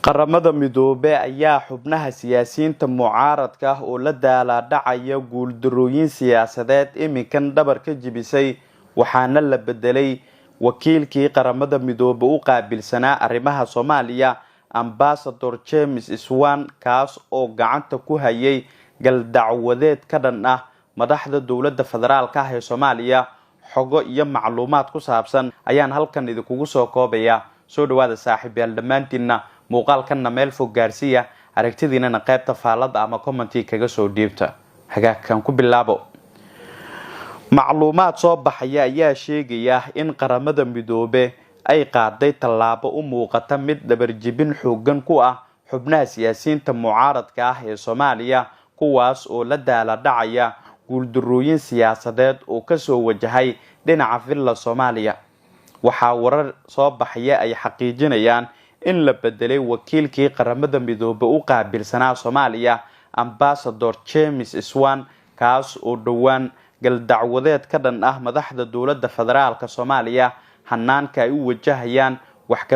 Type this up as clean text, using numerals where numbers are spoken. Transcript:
qaramada midoobe ayaa xubnaha siyaasiyiinta mucaaradka ah oo la daala dhacaya guuldarooyin siyaasadeed iminkan dhabar ka jibisay waxaana la bedelay wakiilkii qaramada midoobe u qaabilsanaa arrimaha Soomaaliya Ambassador James Iswan kaas oo gacanta ku hayay gal dacwadeed ka dhan ah madaxda dawladda federaalka ah ee Soomaaliya xogo iyo macluumaad ku saabsan ayaan halkan idinku soo koobaya soo dhawaada saaxiibayaal dhamaantiina muuqaalkanna meel fog gaarsiya aragtidiina qaybta faalada ama commenti kaga soo dhiibta hagaagkan ku bilaabo macluumaad soo baxaya ayaa sheegaya in qaramada midoobe ay qaaday tallaabo u muuqata mid dabarjibin xoogan ku ah xubnaha siyaasiyiinta mucaaradka ah ee Soomaaliya kuwaas oo la daala dhacaya guuldarooyin siyaasadeed oo ka soo wajahay dhinaca villa Soomaaliya waxa warar soo baxaya ay xaqiijinayaan in la bedelay wakiilkii qaramada midoobe u qaabilsanaa Soomaaliya Ambassador James Iswan kaas oo dhawaan gal dacwadeed ka dhan ah madaxda dawladda federaalka Soomaaliya hanaanka ay u wajahayaan wax ka